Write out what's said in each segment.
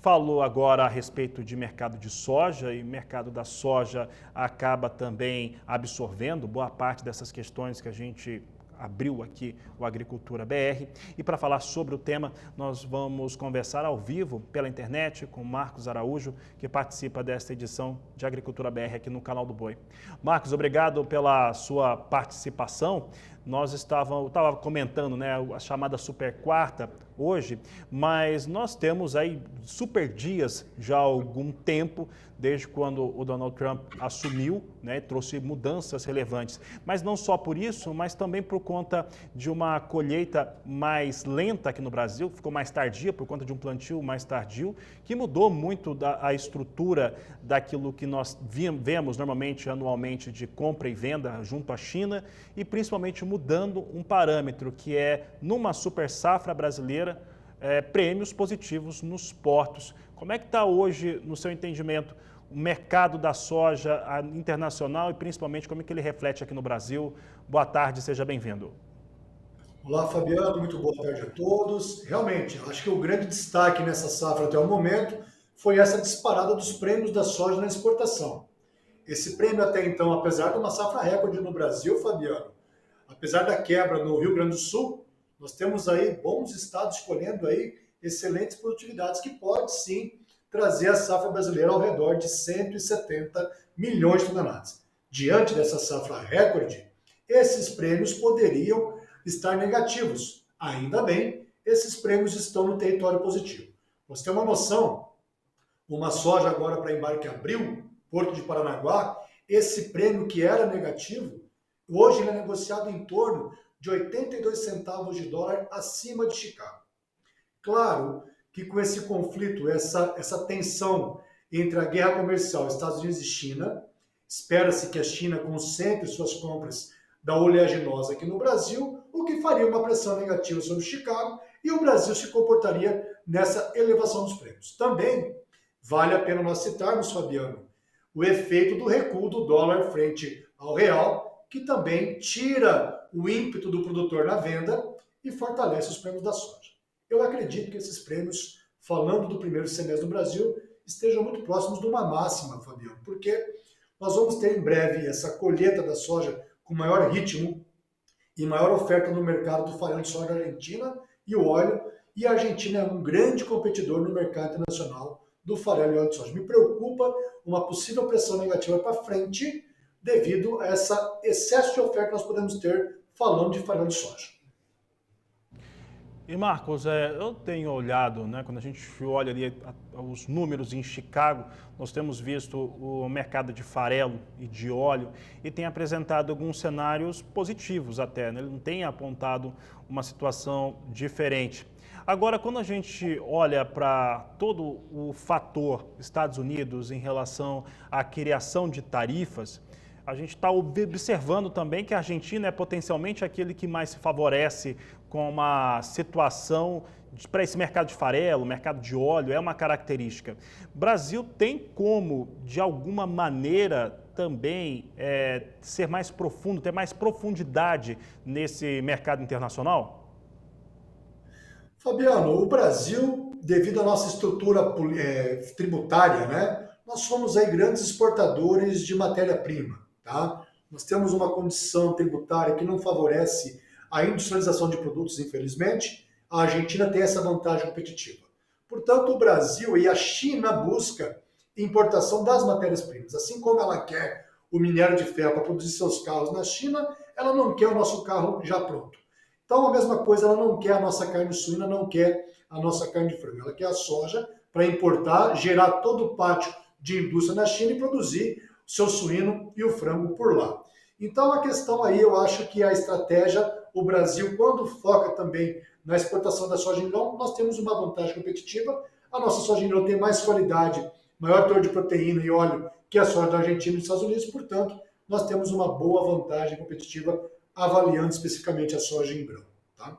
falou agora a respeito de mercado de soja, e o mercado da soja acaba também absorvendo boa parte dessas questões que a gente abriu aqui o Agricultura BR. E para falar sobre o tema, nós vamos conversar ao vivo pela internet com Marcos Araújo, que participa desta edição de Agricultura BR aqui no Canal do Boi. Marcos, obrigado pela sua participação. Eu estava comentando, né, a chamada super quarta hoje, mas nós temos aí super dias já há algum tempo, desde quando o Donald Trump assumiu, né, trouxe mudanças relevantes. Mas não só por isso, mas também por conta de uma colheita mais lenta aqui no Brasil, ficou mais tardia por conta de um plantio mais tardio, que mudou muito a estrutura daquilo que nós vemos normalmente anualmente de compra e venda junto à China, e principalmente mudando um parâmetro que é, numa super safra brasileira, prêmios positivos nos portos. Como é que está hoje, no seu entendimento, o mercado da soja internacional e principalmente como é que ele reflete aqui no Brasil? Boa tarde, seja bem-vindo. Olá, Fabiano, muito boa tarde a todos. Realmente, acho que o grande destaque nessa safra até o momento foi essa disparada dos prêmios da soja na exportação. Esse prêmio até então, apesar de uma safra recorde no Brasil, Fabiano, apesar da quebra no Rio Grande do Sul, nós temos aí bons estados escolhendo aí excelentes produtividades que pode sim trazer a safra brasileira ao redor de 170 milhões de toneladas. Diante dessa safra recorde, esses prêmios poderiam estar negativos. Ainda bem, esses prêmios estão no território positivo. Você tem uma noção, uma soja agora para embarque abril, Porto de Paranaguá, esse prêmio que era negativo, hoje ele é negociado em torno de 82 centavos de dólar acima de Chicago. Claro que com esse conflito, essa tensão entre a guerra comercial Estados Unidos e China, espera-se que a China concentre suas compras da oleaginosa aqui no Brasil, o que faria uma pressão negativa sobre Chicago, e o Brasil se comportaria nessa elevação dos prêmios. Também vale a pena nós citarmos, Fabiano, o efeito do recuo do dólar frente ao real, que também tira o ímpeto do produtor na venda e fortalece os prêmios da soja. Eu acredito que esses prêmios, falando do primeiro semestre do Brasil, estejam muito próximos de uma máxima, Fabiano, porque nós vamos ter em breve essa colheita da soja com maior ritmo e maior oferta no mercado do farelo de soja argentina e o óleo, e a Argentina é um grande competidor no mercado internacional do farelo e óleo de soja. Me preocupa uma possível pressão negativa para frente devido a esse excesso de oferta que nós podemos ter falando de farelo de soja. E Marcos, eu tenho olhado, né, quando a gente olha ali os números em Chicago, nós temos visto o mercado de farelo e de óleo e tem apresentado alguns cenários positivos até, né? Ele não tem apontado uma situação diferente. Agora, quando a gente olha para todo o fator Estados Unidos em relação à criação de tarifas, a gente está observando também que a Argentina é potencialmente aquele que mais se favorece com uma situação para esse mercado de farelo, mercado de óleo, é uma característica. O Brasil tem como, de alguma maneira, também ser mais profundo, ter mais profundidade nesse mercado internacional? Fabiano, o Brasil, devido à nossa estrutura tributária, né, nós somos aí grandes exportadores de matéria-prima, tá? Nós temos uma condição tributária que não favorece a industrialização de produtos, infelizmente. A Argentina tem essa vantagem competitiva. Portanto, o Brasil e a China buscam importação das matérias-primas. Assim como ela quer o minério de ferro para produzir seus carros na China, ela não quer o nosso carro já pronto. Então, a mesma coisa, ela não quer a nossa carne suína, não quer a nossa carne de frango. Ela quer a soja para importar, gerar todo o pátio de indústria na China e produzir o seu suíno e o frango por lá. Então, a questão aí, eu acho que a estratégia, o Brasil, quando foca também na exportação da soja em grão, nós temos uma vantagem competitiva. A nossa soja em grão tem mais qualidade, maior teor de proteína e óleo que a soja da Argentina e dos Estados Unidos, portanto, nós temos uma boa vantagem competitiva avaliando especificamente a soja em grão. Tá?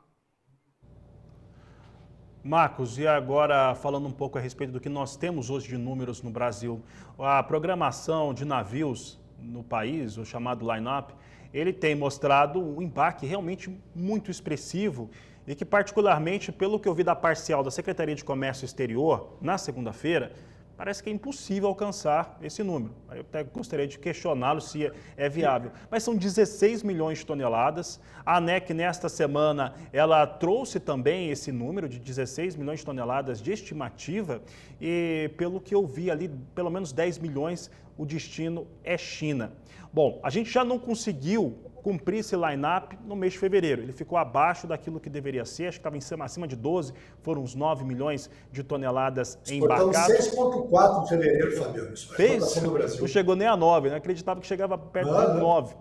Marcos, e agora falando um pouco a respeito do que nós temos hoje de números no Brasil, a programação de navios no país, o chamado line-up, ele tem mostrado um embarque realmente muito expressivo e que particularmente, pelo que eu vi da parcial da Secretaria de Comércio Exterior, na segunda-feira, parece que é impossível alcançar esse número. Eu até gostaria de questioná-lo se é viável. Mas são 16 milhões de toneladas. A ANEC, nesta semana, ela trouxe também esse número de 16 milhões de toneladas de estimativa e, pelo que eu vi ali, pelo menos 10 milhões, o destino é China. Bom, a gente já não conseguiu cumprir esse line-up no mês de fevereiro. Ele ficou abaixo daquilo que deveria ser, acho que estava acima de 12, foram uns 9 milhões de toneladas embarcadas. Exportamos 6,4 em fevereiro, Fabiano. Isso é exportação do Brasil. Não chegou nem a 9, não acreditava que chegava perto de 9.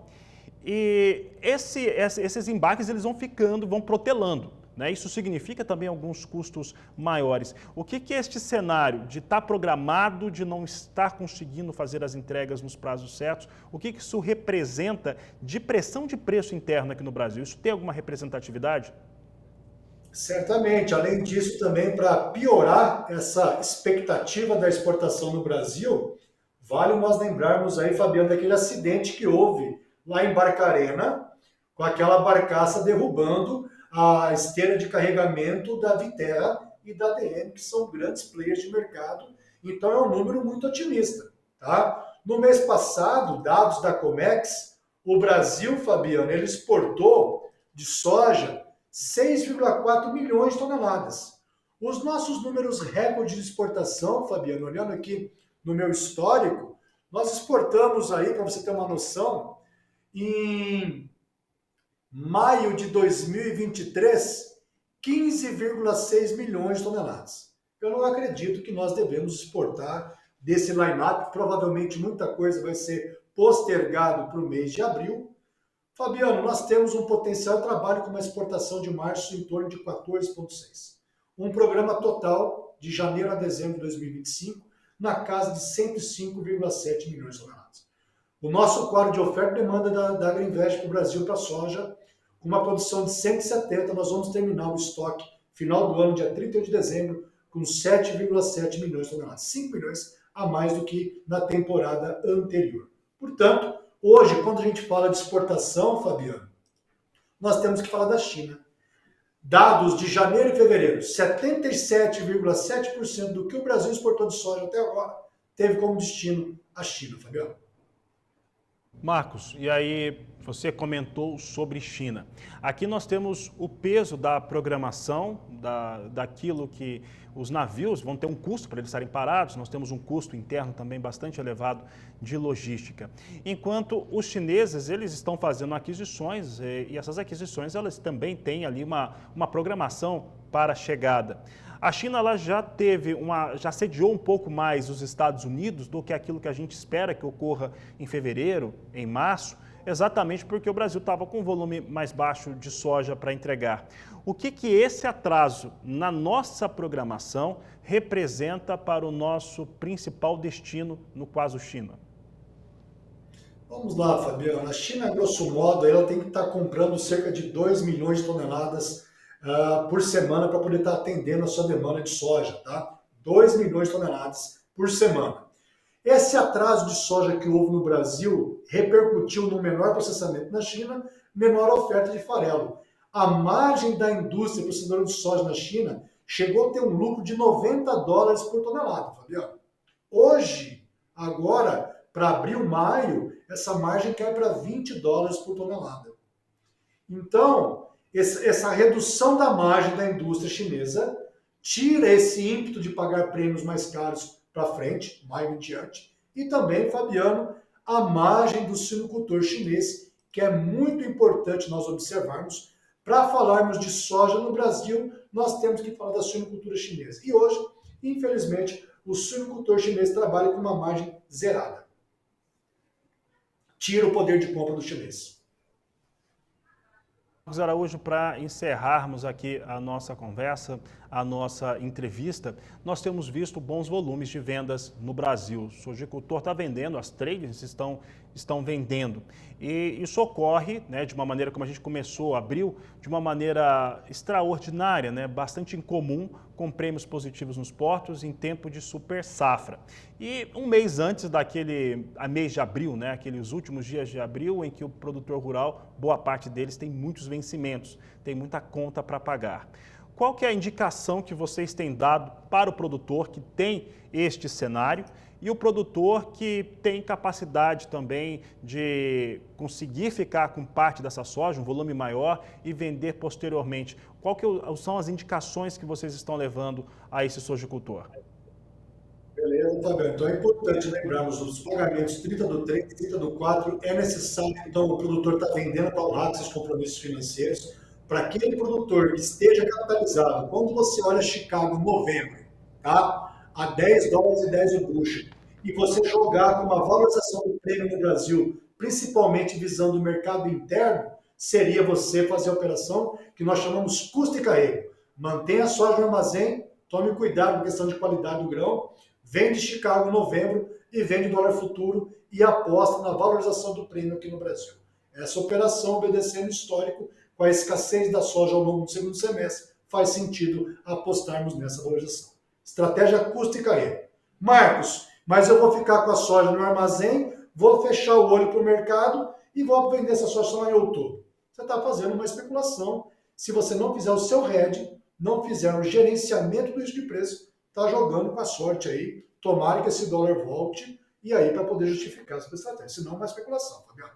E esses embarques eles vão ficando, vão protelando. Né? Isso significa também alguns custos maiores. O que é este cenário de estar programado, de não estar conseguindo fazer as entregas nos prazos certos? O que isso representa de pressão de preço interno aqui no Brasil? Isso tem alguma representatividade? Certamente. Além disso, também para piorar essa expectativa da exportação no Brasil, vale nós lembrarmos aí, Fabiano, daquele acidente que houve lá em Barcarena, com aquela barcaça derrubando a esteira de carregamento da Viterra e da ADM, que são grandes players de mercado. Então é um número muito otimista. Tá? No mês passado, dados da Comex, o Brasil, Fabiano, ele exportou de soja 6,4 milhões de toneladas. Os nossos números recordes de exportação, Fabiano, olhando aqui no meu histórico, nós exportamos aí, para você ter uma noção, em maio de 2023, 15,6 milhões de toneladas. Eu não acredito que nós devemos exportar desse line-up. Provavelmente muita coisa vai ser postergado para o mês de abril. Fabiano, nós temos um potencial de trabalho com uma exportação de março em torno de 14,6. Um programa total de janeiro a dezembro de 2025 na casa de 105,7 milhões de toneladas. O nosso quadro de oferta e demanda da Agrinvest para o Brasil para a soja, com uma produção de 170, nós vamos terminar o estoque final do ano, dia 31 de dezembro, com 7,7 milhões de toneladas, 5 milhões a mais do que na temporada anterior. Portanto, hoje, quando a gente fala de exportação, Fabiano, nós temos que falar da China. Dados de janeiro e fevereiro, 77,7% do que o Brasil exportou de soja até agora teve como destino a China, Fabiano. Marcos, e aí você comentou sobre China. Aqui nós temos o peso da programação, daquilo que os navios vão ter um custo para eles estarem parados, nós temos um custo interno também bastante elevado de logística. Enquanto os chineses, eles estão fazendo aquisições e essas aquisições elas também têm ali uma programação para a chegada. A China ela já sediou um pouco mais os Estados Unidos do que aquilo que a gente espera que ocorra em fevereiro, em março, exatamente porque o Brasil estava com um volume mais baixo de soja para entregar. O que esse atraso na nossa programação representa para o nosso principal destino, no caso China? Vamos lá, Fabiano. A China, grosso modo, ela tem que estar comprando cerca de 2 milhões de toneladas por semana para poder estar atendendo a sua demanda de soja, tá? 2 milhões de toneladas por semana. Esse atraso de soja que houve no Brasil repercutiu no menor processamento na China, menor oferta de farelo. A margem da indústria processadora de soja na China chegou a ter um lucro de $90 por tonelada, Fabiano. Hoje, agora, para abril, maio, essa margem cai para $20 por tonelada. Então, essa redução da margem da indústria chinesa tira esse ímpeto de pagar prêmios mais caros para frente, maio em diante, e também, Fabiano, a margem do suinocultor chinês, que é muito importante nós observarmos. Para falarmos de soja no Brasil, nós temos que falar da suinocultura chinesa. E hoje, infelizmente, o suinocultor chinês trabalha com uma margem zerada. Tira o poder de compra do chinês. Marcos Araújo, para encerrarmos aqui a nossa conversa, a nossa entrevista, nós temos visto bons volumes de vendas no Brasil. O sojicultor está vendendo, as traders estão vendendo. E isso ocorre, né, de uma maneira como a gente começou, abril, de uma maneira extraordinária, né, bastante incomum com prêmios positivos nos portos em tempo de super safra. E um mês antes mês de abril, né, aqueles últimos dias de abril, em que o produtor rural, boa parte deles tem muitos vencimentos, tem muita conta para pagar. Qual que é a indicação que vocês têm dado para o produtor que tem este cenário e o produtor que tem capacidade também de conseguir ficar com parte dessa soja, um volume maior, e vender posteriormente? Qual que são as indicações que vocês estão levando a esse sojicultor? Beleza, Fabiano. Então é importante lembrarmos os pagamentos 30 do 3, 30 do 4. É necessário, então, o produtor está vendendo para honrar esses compromissos financeiros. Para aquele produtor que esteja capitalizado, quando você olha Chicago em novembro, tá? A $10 e 10 o bushel, e você jogar com uma valorização do prêmio no Brasil, principalmente visando o mercado interno, seria você fazer a operação que nós chamamos custo e carrego. Mantenha a soja no armazém, tome cuidado com a questão de qualidade do grão, vende Chicago em novembro e vende dólar futuro e aposta na valorização do prêmio aqui no Brasil. Essa operação, obedecendo o histórico, com a escassez da soja ao longo do segundo semestre, faz sentido apostarmos nessa valorização. Estratégia custo e carrego. Marcos, mas eu vou ficar com a soja no armazém, vou fechar o olho para o mercado e vou vender essa soja só em outubro. Você está fazendo uma especulação. Se você não fizer o seu hedge, não fizer um gerenciamento do risco de preço, está jogando com a sorte aí. Tomara que esse dólar volte e aí para poder justificar essa estratégia. Senão é uma especulação, Fabiano.